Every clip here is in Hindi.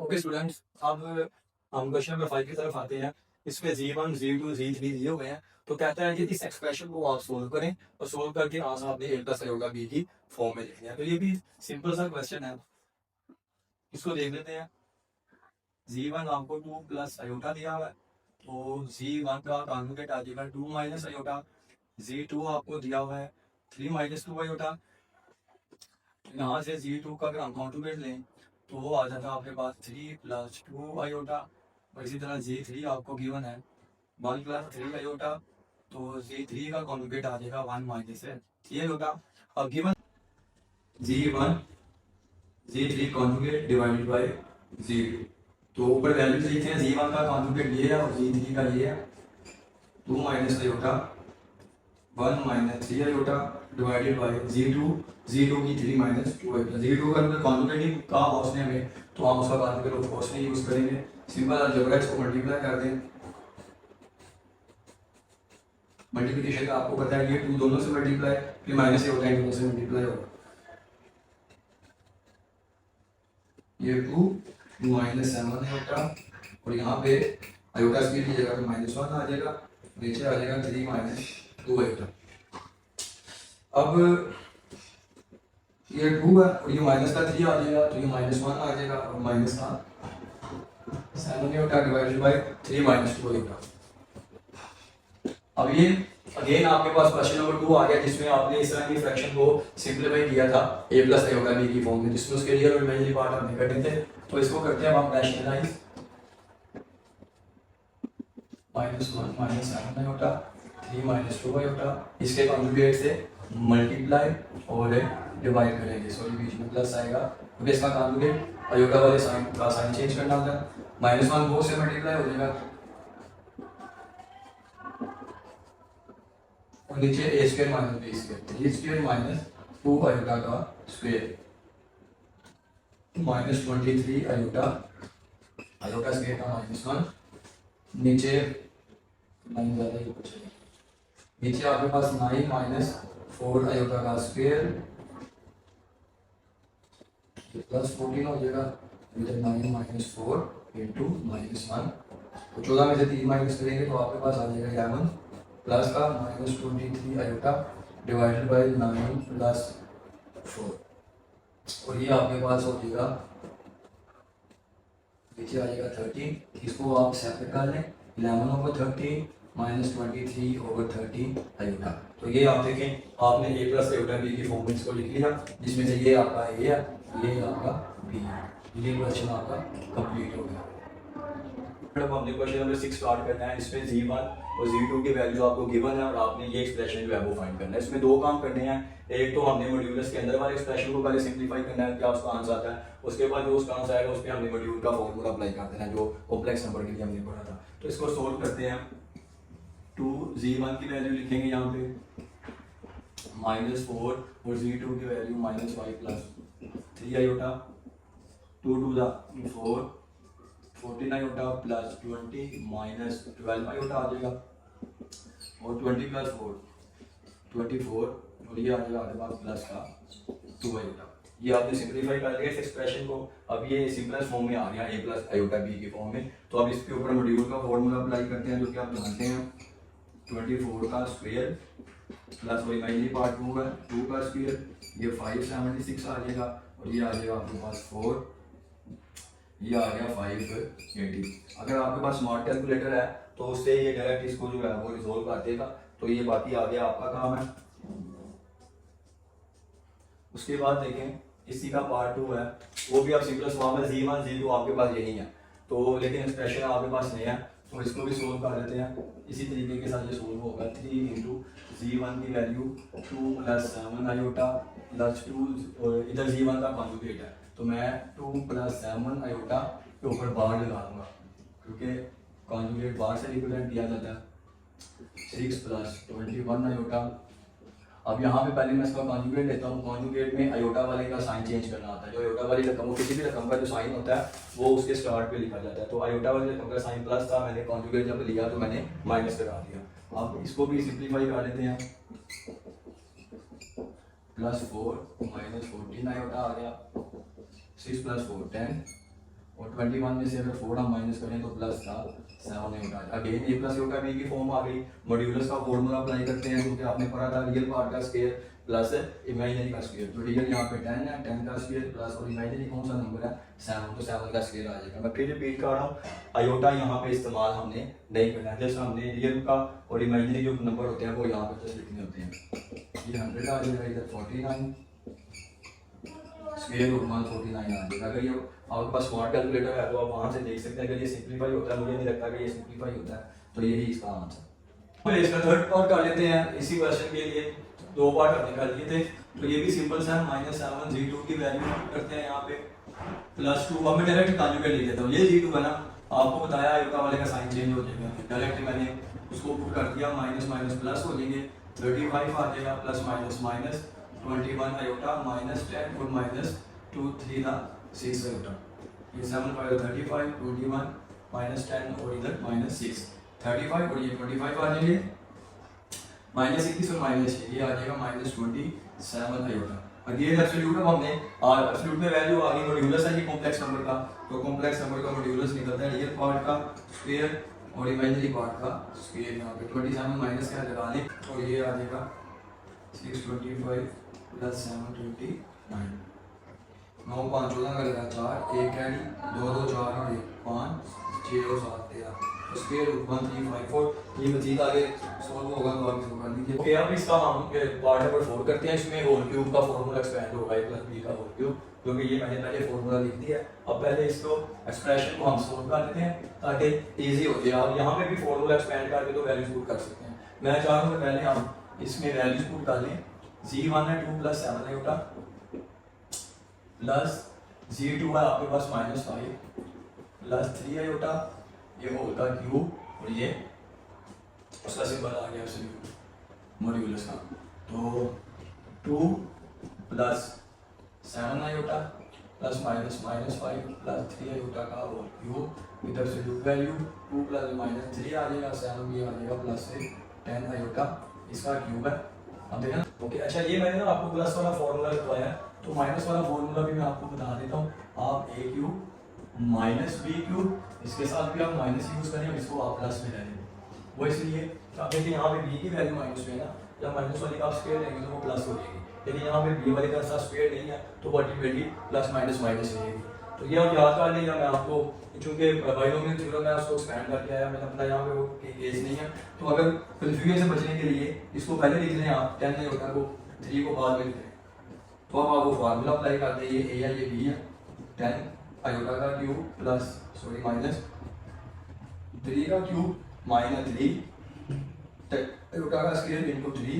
ओके स्टूडेंट्स, अब हम क्वेश्चन नंबर 5 की तरफ आते हैं। इसमें Z1, Z2, Z3 दिए हुए हैं। तो कहता है कि इस एक्सप्रेशन को आप सोल्व करें और सोल्व करके आंसर आपने a प्लस आयोगा b की फॉर्म में लिखना है। तो ये भी सिंपल सा क्वेश्चन है, इसको देख लेते हैं। Z1 आपको 2 प्लस आयोटा दिया हुआ है, तो Z1 का कॉन्जुगेट आ जाएगा 2 माइनस आयोटा। Z2 आपको दिया हुआ है 3 माइनस 2 आयोटा। यहाँ से Z2 का अगर हम कॉन्जुगेट लें तो वो आ जाता है आपके पास 3 प्लस 2 आयोटा। और इसी तरह Z3 आपको गिवन है 1 प्लस 3 आयोटा, तो Z3 का कॉन्जुगेट आ जाएगा 1 माइनस है 3 आयोटा। अब given Z1 Z3 conjugate divided by Z2, तो ऊपर वैल्यूज लिखते हैं। Z1 का कॉन्जुगेट ये है और Z3 का ये है 2 minus iota 1 minus 3 iota divided by Z2 की 3 माइनस 2 आयोटा। Z2 का अगर कॉन्जुगेट ही कहा उसने हमें, तो हम उसका कॉन्जुगेट ऑफ कोर्स नहीं यूज करेंगे। सिंपल अलजेब्रा इसको मल्टीप्लाई कर दें। मल्टीप्लिकेशन का आपको पता है, ये 2 दोनों से मल्टीप्लाई फिर माइनस से होता है, दोनों से मल्टीप्लाई होगा। ये 2 माइनस 7 आयोटा और यहाँ पे आयोटा स्पीड की जगह पे -1 आ जाएगा, नीचे आ जाएगा 3 माइनस 2 आयोटा। अब ये 2 है और ये माइनस का 3 आ जाएगा, तो ये -1 आ जाएगा और माइनस का 7 iota divided by 3 minus 2 iota. अब ये अगेन आपके पास क्वेश्चन नंबर 2 आ गया, जिसमें आपने इस तरह की फ्रैक्शन को सिंपलीफाई किया था a प्लस आयोटा b की फॉर्म में, जिसमें उसके रियल और इमेजिनरी पार्ट हमने करने थे। तो इसको करते हैं हम rationalize. -1 minus 7 iota 3 minus 2 iota, इसके कॉन्जुगेट से मल्टीप्लाई और डिवाइड करेंगे, सॉरी बीच में प्लस आएगा क्योंकि इसका कॉन्जुगेट आयोटा वाले साइन का साइन चेंज करना होता है। -1 वो से मल्टीप्लाई हो जाएगा और नीचे a square minus b square, 3 square minus 2 iota का स्क्वायर -23 आयोटा, आयोटा स्क्वायर का -1, नीचे 9 ज़्यादा ही बचेगा, नीचे आपके पास 9 माइनस 4 आयोटा का स्क्वायर प्लस 14 हो जाएगा। इधर 9 माइनस 4 इंटू -1, तो 14 में से 3 माइनस करेंगे तो आपके पास आ जाएगा 11 प्लस का -23 आयोटा डिवाइडेड बाय 9 प्लस 4, और ये आपके पास हो जाएगा, नीचे आ जाएगा 13। इसको आप सेपरेट कर लें, 11/13 -23/30 आयोटा। तो ये आप देखें, आपने a प्लस आयोटा b की फॉर्म में इसको लिख लिया, जिसमें से ये आपका a है, ये आपका b है। ये क्वेश्चन आपका कंप्लीट हो गया। अब हमने क्वेश्चन नंबर 6 स्टार्ट करना है। इसमें Z1 और Z2 की वैल्यू आपको गिवन है और आपने ये एक्सप्रेशन जो है वो फाइंड करना है। इसमें 2 काम करने हैं। एक तो हमने मॉड्यूलस के अंदर वाले एक्सप्रेशन को पहले सिंपलीफाई करना है, क्या उसका आंसर आता है। उसके बाद जो उसका आंसर आएगा उस पर हमने मॉड्यूल का फॉर्मूला अप्लाई कर देना है, जो कॉम्प्लेक्स नंबर के लिए हमने पढ़ा था। तो इसको सोल्व करते हैं। 2Z1 की वैल्यू लिखेंगे यहाँ पे -4 और Z2 की value -5 plus 3 iota, 2 2 4 14 iota plus 20 minus 12 iota आ जाएगा, और 20 प्लस 4 24, और ये आ जाएगा आपके पास प्लस का 2 आयोटा। ये आपने सिंपलीफाई कर लिया इस एक्सप्रेशन को। अब ये सिंपलेस्ट फॉर्म में आ गया a प्लस आयोटा b की फॉर्म में। तो अब इसके ऊपर मॉड्यूल का फॉर्मूला अप्लाई करते हैं, जो कि आप जानते हैं 24 का स्क्वायर प्लस वही इमेजिनरी पार्ट 2 है 2 का स्क्वायर, ये 576 आ जाएगा, और ये आ जाएगा आपके पास 4, ये आ गया 580। अगर आपके पास स्मार्ट कैलकुलेटर है तो उससे ये डायरेक्ट इसको जो है वो रिजोल्व कर देगा। तो ये बाकी आ गया आपका काम है। उसके बाद देखें, इसी का पार्ट 2 है, वो भी आप सिंपलेस्ट फॉर्म है। Z1 Z2 आपके पास यही है, तो लेकिन एक्सप्रेशन आपके पास नहीं है, तो इसको भी सोल्व कर लेते हैं। इसी तरीके के साथ ये सोल्व होगा। 3 इंटू Z1 की वैल्यू 2 प्लस 7 आयोटा प्लस 2, और इधर Z1 का कॉन्जुगेट है, तो मैं 2 प्लस 7 आयोटा के ऊपर बार लगा दूंगा, क्योंकि कॉन्जुगेट बार से रिप्रेजेंट किया जाता है। 6 प्लस 21 आयोटा। अब यहाँ पे पहले मैं इसका कॉन्जुगेट लेता हूँ। कॉन्जुगेट में आयोटा वाले का साइन चेंज करना होता है। जो आयोटा वाली रकम हो, किसी भी रकम का जो साइन होता है वो उसके स्टार्ट पे लिखा जाता है। तो आयोटा वाली रकम का साइन प्लस था, मैंने कॉन्जुगेट जब लिया तो मैंने माइनस करा दिया। अब इसको भी सिंप्लीफाई कर लेते हैं। +4 -14 आयोटा आ गया, 6 + 4 10, और 21 में से अगर 4 हम माइनस करें तो प्लस का 7 आयोटा। अगेन ए प्लस आयोटा बी की फॉर्म आ गई। मॉड्यूलस का फॉर्मूला अप्लाई करते हैं क्योंकि आपने पढ़ा था रियल पार्ट का स्क्वायर प्लस इमेजिनरी का स्क्वायर। तो रियल यहाँ पे 10 है, 10 का स्क्वायर प्लस और इमेजिनरी कौन सा नंबर है 7, तो 7 का स्क्वायर आ जाएगा। मैं फिर रिपीट कर रहा हूँ, आयोटा यहाँ पे इस्तेमाल हमने नहीं करना है। जैसे हमने रियल का और इमेजिनरी जो नंबर होते हैं वो यहाँ पे जस्ट लिखने होते हैं। ये 100 आ जाएगा, इधर 49 स्क्वायर रूट 149 आ जाएगा। अगर ये आपके पास स्मार्ट कैलकुलेटर है तो आप वहाँ से देख सकते हैं। अगर ये सिंप्लीफाई होता है, मुझे नहीं लगता कि ये सिंप्लीफाई होता है, तो यही इसका आंसर। फिर इसका थर्ड पार्ट कर लेते हैं। इसी क्वेश्चन के लिए 2 पार्ट हमने कर लिए थे, तो ये भी सिंपल सा है। -7 g2 की वैल्यू करते हैं यहाँ पे +2। अब मैं डायरेक्ट कॉन्जुगेट लिख देता हूँ। ये g2 है ना, आपको बताया आयोटा वाले का साइन चेंज हो जाएगा। डायरेक्ट मैंने उसको पुट कर दिया, माइनस माइनस प्लस हो जाएंगे, 35 आ जाएगा plus minus minus 21 iota minus 10 और माइनस 2 3 था 6 आयोटा। ये 7 5 35 21 माइनस 10 और इधर माइनस 6 35 और ये 25 आ जाएंगे, माइनस 21 और माइनस ये आ जाएगा माइनस 27 आयोटा। अगेन एब्सोल्यूट अब हमने एब्सोल्यूट में वैल्यू आ गई, मॉड्यूलस है ये कॉम्प्लेक्स नंबर का, तो कॉम्प्लेक्स नंबर का मॉड्यूलस निकलता है रियल पार्ट का स्क्वायर और इमेजिनरी पार्ट का स्क्वायर। यहाँ पे 27 माइनस क्या लगा लें और ये आ जाएगा 625 प्लस 729। 9 5 14 का लगा 4 1 कैरी 2 2 4 और 1 5 6 और 7 13 स्क्वायर रूट 1354। ये मजीद आगे सॉल्व होगा तो आप इसको कर लीजिए। ओके, अब इसका हम पार्ट नंबर 4 करते हैं। इसमें होल क्यूब का फॉर्मूला एक्सपेंड होगा a + b का होल क्यूब, क्योंकि ये मैंने पहले फॉर्मूला लिख दिया है। अब पहले इसको एक्सप्रेशन को हम सॉल्व कर लेते हैं ताकि इजी हो जाए। आप यहाँ पे भी फॉर्मूला एक्सपेंड करके तो वैल्यूज पुट कर सकते हैं। मैं चाह रहा हूँ पहले हम इसमें वैल्यूज पुट कर लें। g1 है 2 + 7 आयोटा प्लस g2 है आपके पास -5 प्लस 3 आयोटा, ये होल का क्यूब और ये उसका सिंबल आ गया एब्सोल्यूट मॉड्यूलस का। तो 2 + 7 iota plus minus -5 plus 3 iota का होल क्यूब, इधर एब्सोल्यूट वैल्यू 2 + -3 आ जाएगा, 7 भी आ जाएगा प्लस 10 आयोटा, इसका क्यूब है। अब देखना ओके। अच्छा, ये मैंने ना आपको प्लस वाला फॉर्मूला बताया, तो माइनस वाला फॉर्मूला भी मैं आपको बता देता हूँ। आप a cube minus B cube, इसके साथ भी आप माइनस यूज करें और इसको आप प्लस में ले लेंगे। वो इसलिए आप देखिए यहाँ पे बी की वैल्यू माइनस में है ना, जब माइनस वाली का आप स्क्वायर लेंगे तो वो प्लस हो जाएगी, लेकिन यहाँ पे बी वाले का साथ स्क्वायर नहीं है तो वो अल्टीमेटली प्लस माइनस माइनस रहेगी। तो ये आप याद कर लीजिएगा। मैं आपको चूंकि बाइनोमियल थ्योरम में उसको एक्सपेंड करके आया, मैंने अपना यहाँ पे वो केस नहीं है, तो अगर कंफ्यूजन से बचने के लिए इसको पहले लिख लें आप 10 आयोटा को, 3 को बाद में लिख लें, तो अब आप वो फार्मूला अप्लाई कर दें। ये ए है ये बी है, 10 आयोटा का क्यूब प्लस माइनस 3 का क्यूब माइनस 3 आयोटा का square into 3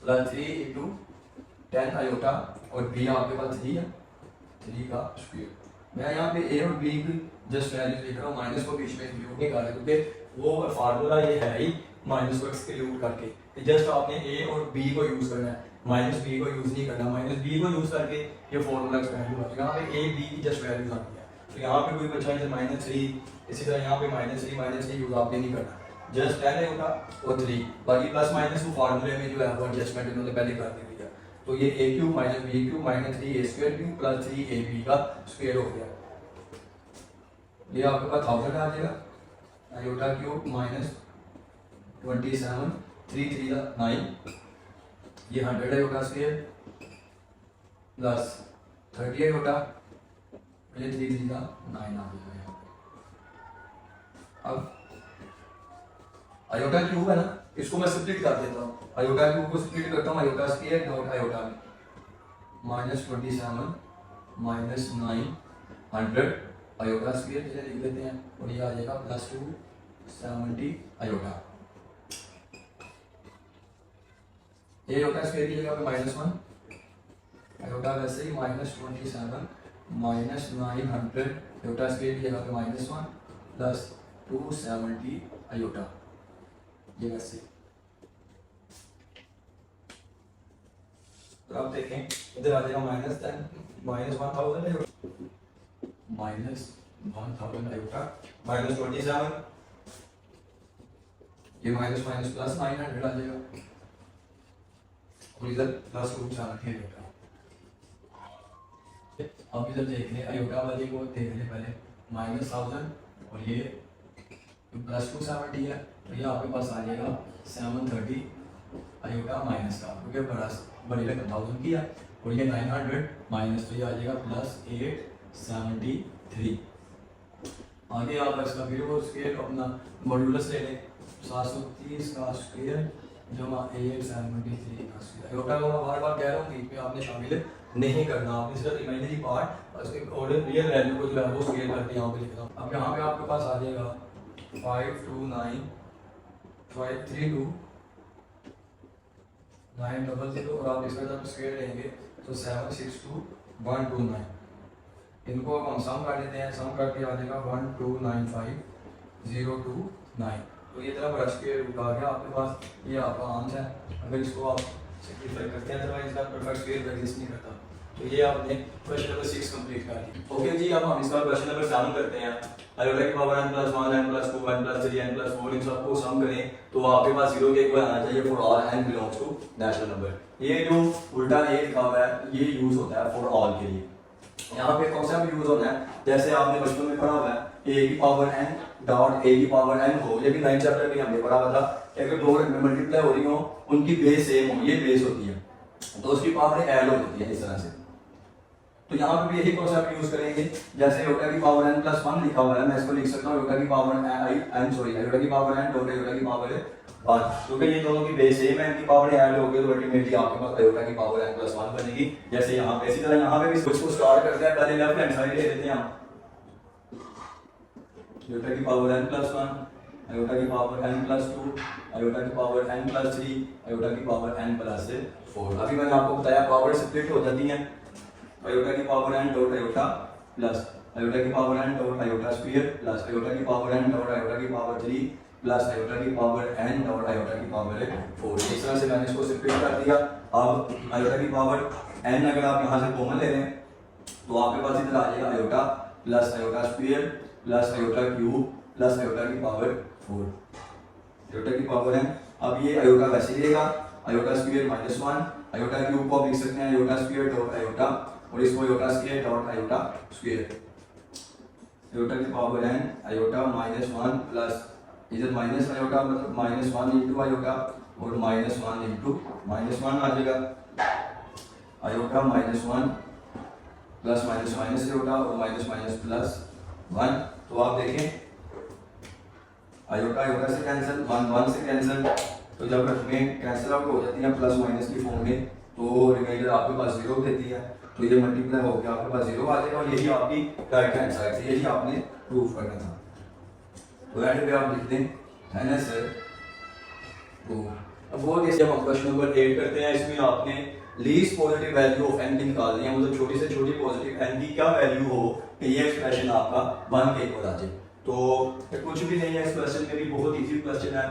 plus 3 into 10 iota और बी आपके पास 3 है, 3 का स्क्वायर। मैं यहाँ पे ए और बी की जस्ट वैल्यू लिख रहा हूँ, माइनस को बीच में इंक्लूड नहीं कर रहा क्योंकि वो फार्मूला ये है ही माइनस को एक्सक्लूड करके। जस्ट आपने ए और बी को यूज करना है, माइनस बी को यूज नहीं करना। माइनस बी को यूज करके ये फॉर्मूला एक्सपेंड होगा। यहाँ पे ए बी की जस्ट वैल्यूज आती है, तो यहाँ पे कोई बचा है -3, इसी तरह यहाँ पे -3 यूज आपने नहीं करना, जस्ट 10 होगा और 3, बाकी प्लस माइनस वो फार्मूले में जो है वो एडजस्टमेंट उन्होंने पहले कर दी है। तो ये a cube minus B cube minus 3a² cube plus 3ab का स्क्वायर हो गया। ये आपके पास 1000 आ जाएगा, आयोटा क्यूब माइनस 27 3 3 9, ये 100 आयोटा स्क्वायर प्लस 30 आयोटा, ये 3 3 9 आ जाएगा। अब आयोटा क्यूब है ना, इसको मैं स्प्लिट कर देता हूँ। आयोटा क्यूब को स्प्लिट करता हूँ आयोटा स्क्वायर डॉट आयोटा में, -27 -9 100 आयोटा स्क्वायर इसे लिख लेते हैं और ये आ जाएगा +2 70 आयोटा। ये आयोटा स्क्वायर की जगह पे -1 आयोटा वैसे ही -27 -900 आयोटा स्क्वायर की जगह पे -1 प्लस 270 आयोटा, ये वैसे। तो आप देखें इधर आ जाएगा -10 -1000 आयोटा -27, ये माइनस माइनस प्लस 900 आ जाएगा और इधर +270 आयोटा। अब इधर देख लें आयोटा वाले को देख लें पहले -1000 और ये +270 है, तो ये आपके पास आ जाएगा 730 आयोटा माइनस का, क्योंकि बड़ी रकम 1000 की है, और ये 900 माइनस, तो ये आ जाएगा +873। आगे आप इसका फिर वो स्केयर अपना मॉड्यूलस ले लें, 730 का स्क्वायर जमा 873 का स्क्वायर। आयोटा को मैं बार बार कह रहा हूँ कि इसमें आपने शामिल नहीं करना, आपने सिर्फ इमेजिनरी पार्ट और रियल वैल्यू को जो है वो स्केयर करके यहाँ पे लिखना। अब यहाँ पे आपके पास आ जाएगा 529532 और आप इसका जब स्क्वायर लेंगे तो 762129। इनको अब हम सम कर लेते हैं, सम करके आ जाएगा 1295029। तो ये तरह बड़ा स्क्वायर रूट आ गया आपके पास, ये आपका आंसर है। अगर इसको आप सिंपलीफाई करते हैं तो इसका परफेक्ट स्क्वायर एग्जिस्ट नहीं करता। तो ये आपने क्वेश्चन नंबर 6 कंप्लीट कर दिया। ओके जी, अब हम इसका क्वेश्चन नंबर 7 करते हैं। आयोटा की power n+1 n+2 n+3 n+4 इन सबको सम करें तो आपके पास 0 के इक्वल आना चाहिए for all n belongs to natural number. ये जो उल्टा ए लिखा हुआ है ये यूज होता है फॉर ऑल के लिए। यहाँ पे कॉन्सेप्ट यूज होना है जैसे आपने बचपन में पढ़ा हुआ है a की पावर n डॉट a की पावर n हो, ये भी 9th चैप्टर में हमने पढ़ा हुआ था कि अगर दो मल्टीप्लाई हो रही हो उनकी बेस सेम हो, ये बेस होती है तो उसकी पावर ऐड हो जाती है इस तरह से। तो यहाँ पे भी यही कॉन्सेप्ट यूज करेंगे, जैसे आयोटा की पावर n+1 लिखा हुआ है, मैं इसको लिख सकता हूँ आयोटा की पावर आयोटा की पावर n डॉट आयोटा की पावर 1, क्योंकि ये दोनों की बेस सेम है, इनकी पावर ऐड हो गई तो अल्टीमेटली आपके पास आयोटा की पावर n+1 बनेगी। जैसे यहाँ पे इसी तरह यहाँ पे भी कुछ को स्टार्ट करते हैं, पहले लेफ्ट हैंड साइड ले लेते हैं हम आयोटा की पावर n+1 आयोटा की पावर n+2 आयोटा की पावर n+3 आयोटा की पावर n+4। अभी मैंने आपको बताया पावर स्प्लिट हो जाती है, आयोटा की power n dot iota plus iota की power n dot iota square plus iota की पावर n डॉट आयोटा की पावर 3 प्लस आयोटा की पावर n डॉट आयोटा की पावर 4। इस तरह से मैंने इसको स्प्लिट कर दिया। अब आयोटा की पावर n अगर आप यहाँ से कॉमन ले लें तो आपके पास इधर आ जाएगा iota plus iota square plus iota cube plus iota की पावर 4 आयोटा की पावर n। अब ये आयोटा वैसे रहेगा आयोटा स्क्वायर -1 आयोटा क्यूब को आप लिख सकते हैं आयोटा स्क्वायर डॉट आयोटा और इसको iota square dot iota square iota की पावर n आयोटा -1 प्लस इधर माइनस आयोटा मतलब -1 इंटू आयोटा और -1 इंटू -1 आ जाएगा iota -1 plus minus minus iota और माइनस माइनस प्लस 1। तो आप देखें आयोटा आयोटा से कैंसिल 1 से कैंसिल, तो जब रकमें कैंसिल आउट हो जाती हैं प्लस माइनस की फॉर्म में तो रिमाइंडर आपके पास 0 देती है, तो ये मल्टीप्लाई होकर आपके पास 0 आ जाएगा और यही आपकी राइट हैंड साइड से यही आपने प्रूफ करना था। तो एंड पे आप लिखते हैं है ना सर। तो अब वो कैसे हम क्वेश्चन नंबर 8 करते हैं, इसमें आपने least positive value of n की निकालनी है, मतलब छोटी से छोटी पॉजिटिव n की क्या वैल्यू हो कि ये एक्सप्रेशन आपका 1 के इक्वल आ जाए। तो कुछ भी नहीं है इस क्वेश्चन में भी, बहुत इजी क्वेश्चन है।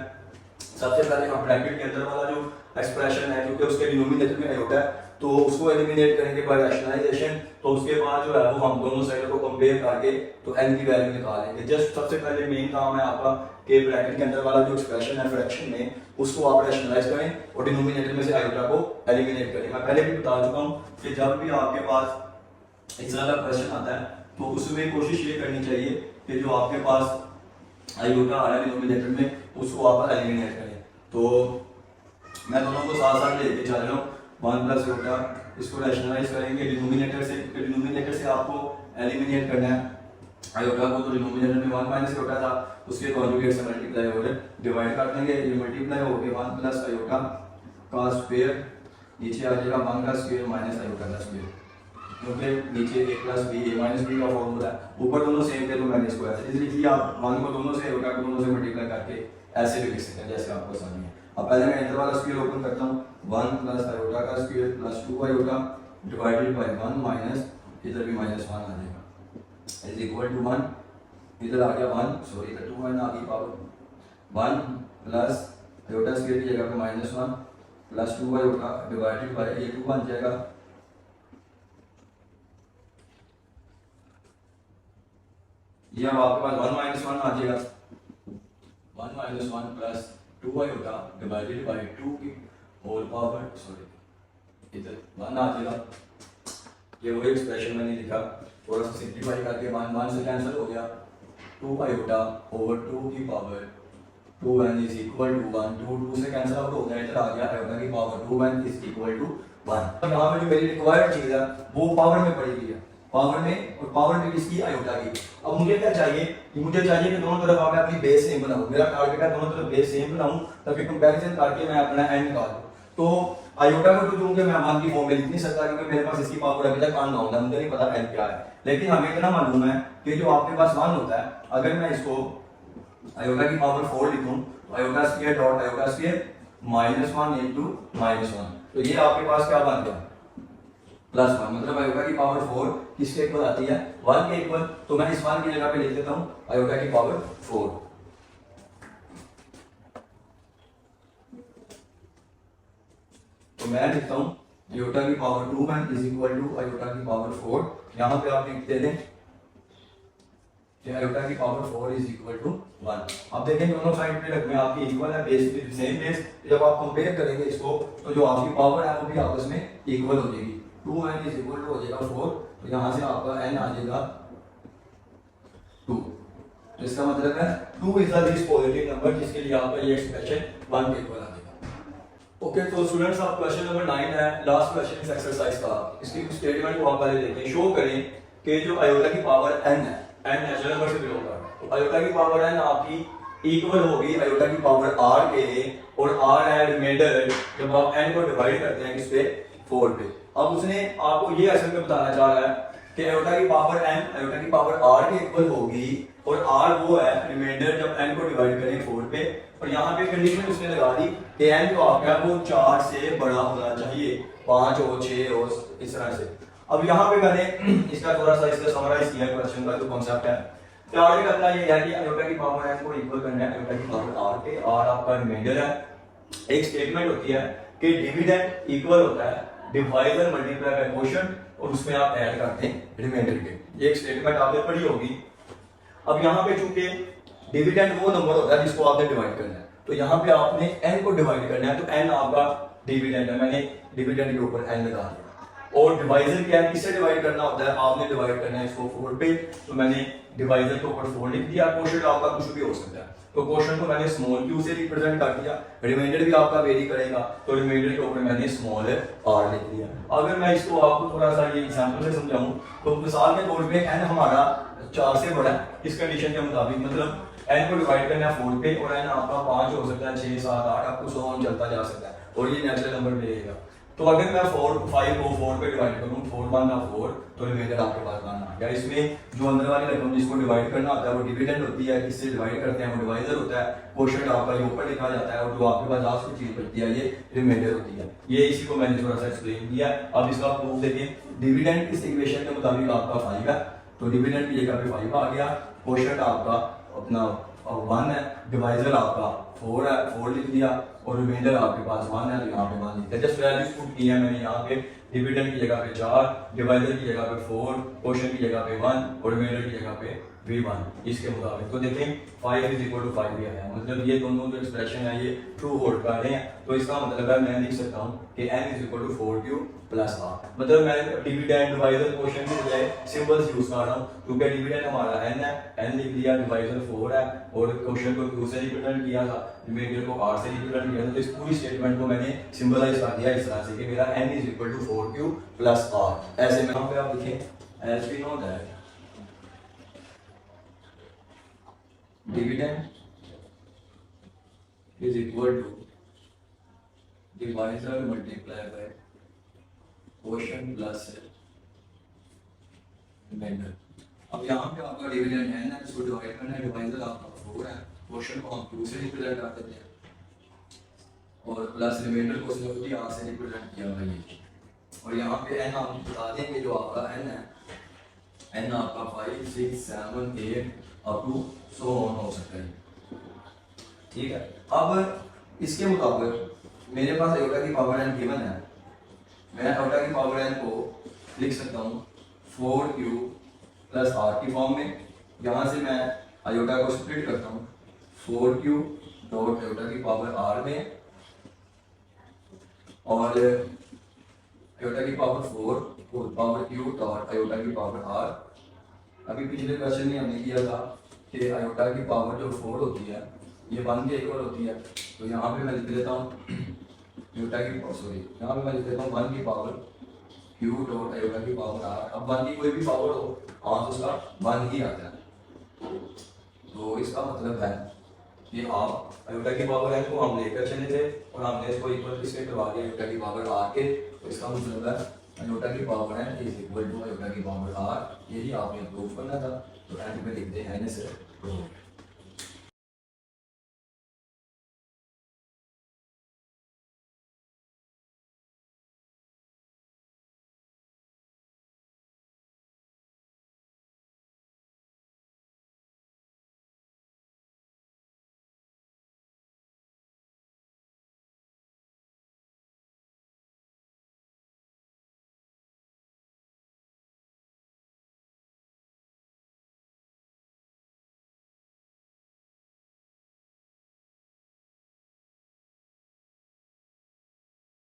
सबसे पहले हम ब्रैकेट के अंदर वाला जो एक्सप्रेशन है क्योंकि उसके डिनोमिनेटर में आयोटा है तो उसको एलिमिनेट करेंगे बाय रैशनलाइजेशन। तो उसके बाद जो है वो हम दोनों साइडों को कंपेयर करके तो n की वैल्यू निकालेंगे। जस्ट सबसे पहले मेन काम है आपका कि ब्रैकेट के अंदर वाला जो एक्सप्रेशन है फ्रैक्शन में उसको आप रैशनलाइज करें और डिनोमिनेटर में से आयोटा को एलिमिनेट करें। मैं पहले भी बता चुका हूँ कि जब भी आपके पास इस तरह का क्वेश्चन आता है तो उसमें कोशिश ये करनी चाहिए कि जो आपके पास आयोटा आ रहा है डिनोमिनेटर में उसको आप एलिमिनेट करें। तो मैं दोनों को साथ साथ लेके चल रहा हूँ 1 प्लस आयोटा, इसको रैशनलाइज करेंगे डिनोमिनेटर से आपको एलिमिनेट करना है आयोटा को। तो डिनोमिनेटर में 1 माइनस आयोटा था उसके कॉन्जुगेट से मल्टीप्लाई हो गए डिवाइड कर देंगे, ये मल्टीप्लाई हो गए 1 प्लस आयोटा का स्क्वायर नीचे आ जाएगा 1 का स्क्वायर माइनस आयोटा का स्क्वायर, क्योंकि नीचे a plus B A minus B का फॉर्मूला है, ऊपर दोनों सेम थे तो मैंने इसको ऐसे इसलिए आप 1 को दोनों से आयोटा को दोनों से मल्टीप्लाई करके ऐसे भी लिख सकते हैं जैसे आपको आसानी है। अब पहले मैं इधर वाला स्क्वायर ओपन करता हूँ 1 प्लस आयोटा का square plus 2 iota divided by 1 minus इधर भी -1 आ जाएगा इज इक्वल टू 1 इधर आ गया 1 सॉरी इधर 2 आ गई पावर 1 प्लस आयोटा स्क्वायर की जगह पे -1 प्लस 2 आयोटा डिवाइडेड बाय ये 2 बन जाएगा। ये अब आपके पास 1 माइनस 1 आ जाएगा 1 minus 1 plus 2 iota divided by 2 की होल पावर सॉरी इधर 1 आ जाएगा ये वही एक्सप्रेशन मैंने लिखा, थोड़ा सा सिंप्लीफाई करके 1 से कैंसिल हो गया, 2 आयोटा ओवर 2 की power 2n is equal to 1, 2 से कैंसिल आउट हो गया, इधर आ गया आयोटा की power 2n is equal to 1। अब यहाँ पे जो मेरी रिक्वायर्ड चीज़ है वो पावर में पड़ी हुई है, पावर में, और पावर में किसकी, आयोटा की। अब मुझे क्या चाहिए कि मुझे चाहिए कि दोनों तरफ मैं अपनी बेस सेम बनाऊं, मेरा टारगेट है दोनों तरफ बेस सेम बनाऊं ताकि कंपैरिजन करके मैं अपना n निकाल लूं। तो आयोटा को तो दूंगे मैं 1 की फॉर्म में लिख नहीं सकता क्योंकि मेरे पास इसकी पावर अभी तक अननोन है, मुझे नहीं पता n क्या है, लेकिन हमें इतना मालूम है कि जो आपके पास 1 होता है, अगर मैं इसको आयोटा की पावर 4 लिखूं तो iota square dot iota square -1 into -1, तो ये आपके पास क्या बन गया, +1, मतलब आयोटा की पावर 4 किसके इक्वल आती है, 1 के इक्वल। तो मैं इस 1 की जगह पे लिख देता हूं आयोटा की पावर 4। तो मैं लिखता हूं आयोटा की power 2 is equal to iota की पावर 4। यहां पे आप लिख दे दें कि आयोटा की पावर 4 इज इक्वल टू 1। अब देखें दोनों साइड पे रकमें आपकी इक्वल है, बेस भी सेम बेस, जब आप कंपेयर करेंगे इसको तो जो आपकी पावर है वो भी आपस में इक्वल हो जाएगी, 2n इज इक्वल टू हो जाएगा 4, तो यहाँ से आपका n आ जाएगा 2। इसका मतलब है 2 is the least positive number जिसके लिए आपका ये एक्सप्रेशन 1 के इक्वल आ जाएगा। ओके, तो स्टूडेंट्स आप क्वेश्चन नंबर 9 है, लास्ट क्वेश्चन इस एक्सरसाइज का, इसकी कुछ स्टेटमेंट को आप पहले देखें, शो करें कि जो आयोटा की पावर n है, n नेचुरल नंबर से बिलोंग करता है, तो आयोटा की पावर n आपकी इक्वल होगी आयोटा की पावर r के, और r है रिमाइंडर जब आप n को डिवाइड करते हैं किस पे, 4 पे। अब उसने आपको ये असल में बताना चाह रहा है कि आयोटा की पावर n आयोटा की पावर r के इक्वल होगी, और r वो है रिमाइंडर जब n को डिवाइड करें 4 पे, और यहाँ पे कंडीशन उसने लगा दी कि n जो आपका है वो 4 से बड़ा होना चाहिए, 5 हो 6 हो, इस तरह से। अब यहाँ पे मैंने इसका थोड़ा सा इसका समराइज किया क्वेश्चन का जो कॉन्सेप्ट है, टारगेट अपना ये है कि आयोटा की पावर n को इक्वल करना है आयोटा की पावर r पे, r आपका रिमाइंडर है। एक स्टेटमेंट होती है कि डिविडेंड इक्वल होता है डिवाइजर मल्टीप्लाई बाय क्वोशिएंट, और उसमें आप ऐड करते हैं रिमाइंडर के, ये एक स्टेटमेंट आपने पढ़ी होगी। अब यहाँ पे चूंकि डिविडेंड वो नंबर होता है जिसको आपने डिवाइड करना है, तो यहाँ पे आपने n को डिवाइड करना है, तो n आपका डिविडेंड है, मैंने डिविडेंड के ऊपर n लगा दिया। और डिवाइजर क्या है, किससे डिवाइड करना होता है, आपने डिवाइड करना है इसको 4 पे, तो मैंने डिवाइजर के ऊपर 4 लिख दिया। क्वोशिएंट आपका कुछ भी हो सकता है, तो क्वोशिएंट को मैंने स्मॉल q से रिप्रेजेंट कर दिया, रिमाइंडर भी आपका वेरी करेगा, तो रिमाइंडर के ऊपर मैंने स्मॉल r लिख दिया। अगर मैं इसको आपको थोड़ा सा ये एग्जांपल से समझाऊं, तो मिसाल के तौर पे n हमारा 4 से बड़ा है, इस कंडीशन के मुताबिक, मतलब n को डिवाइड करना है 4 पे, और n आपका 5 हो सकता है, 6 7 8 आपको 100 ऑन चलता जा सकता है, और ये नेचुरल नंबर मिलेगा। तो अगर मैं 4 5 को 4 पे डिवाइड करूं, 4 1 4, तो रिमाइंडर आपके पास 1 आ गया। इसमें जो अंदर वाली रकम जिसको डिवाइड करना होता है वो डिविडेंड होती है, किससे डिवाइड करते हैं वो डिवाइजर होता है, क्वोशिएंट आपका ये ऊपर लिखा जाता है, और जो आपके पास लास्ट की चीज बचती है ये रिमाइंडर होती है। ये इसी को मैंने थोड़ा सा एक्सप्लेन किया। अब इसका प्रूफ देखिए, डिविडेंड इस इक्वेशन के मुताबिक आपका 5 है, तो डिविडेंड की जगह पे 5 आ गया, क्वोशिएंट आपका अपना 1 है, डिवाइजर आपका 4 है, 4 लिख दिया, और रिमाइंडर आपके पास 1 है, तो यहाँ पे 1 लिख दिया। जस्ट वैल्यूज पुट की है मैंने यहाँ पे, डिविडेंड की जगह पे 4, डिवाइजर की जगह पे 4, क्वोशिएंट की जगह पे 1, और रिमाइंडर की जगह पे भी 1 इसके मुताबिक। तो देखें 5 इज इक्वल टू 5 दिया है, मतलब ये दोनों जो एक्सप्रेशन है ये ट्रू होल्ड कर रहे हैं, तो इसका मतलब है मैं लिख सकता हूँ कि n is equal to 4q plus r, मतलब मैं डिविडेंड डिवाइजर क्वोशिएंट की बजाय सिंबल्स यूज कर रहा हूँ, क्योंकि डिविडेंड हमारा n है, n लिख दिया, डिवाइजर 4 है, और क्वोशिएंट को q से रिप्रेजेंट किया था, रिमाइंडर को r से रिप्रेजेंट किया था, तो इस पूरी स्टेटमेंट को मैंने सिंबलाइज कर दिया इस तरह से कि मेरा n is equal to 4q plus r। ऐसे में यहाँ पे आप लिखें as we know that dividend is equal to divisor multiplied by quotient plus remainder। अब यहाँ पे आपका डिविडेंड है ना, इसको डिवाइड करना है, डिवाइजर आपका 4 है, क्वोशिएंट को हम 2 से रिप्रेजेंट कर देते हैं, और प्लस रिमाइंडर को सिर्फ r से रिप्रेजेंट किया हुआ है, और यहाँ पे n हम बता देंगे जो आपका n है, n आपका 5 6 7 8 अप टू 100 हो सकता है, ठीक है। अब इसके मुताबिक मेरे पास आयोटा की पावर n गिवन है, मैं आयोटा की पावर n को लिख सकता हूँ 4q प्लस r की फॉर्म में। यहाँ से मैं आयोटा को स्प्लिट करता हूँ 4q डॉट आयोटा की पावर r में, और आयोटा की power 4 whole power Q dot iota की पावर आर। अभी पिछले क्वेश्चन में हमने किया था कि आयोटा की पावर जो 4 होती है ये 1 के इक्वल होती है, तो यहाँ पे मैं लिख देता हूँ आयोटा की सॉरी यहाँ पे मैं लिख देता हूँ 1 की पावर क्यू डॉट आयोटा की पावर आर। अब 1 की कोई भी पावर हो आंसर उसका 1 ही आता है, तो इसका मतलब है कि आप आयोटा की पावर है को हम लेकर चले थे और हमने इसको इक्वल किसके करवा दिया आयोटा की पावर आर के, तो इसका मतलब है आयोटा की पावर है इज इक्वल टू आयोटा की पावर आर। यही आपने प्रूव करना था, तो एंड में लिखते हैं इसे।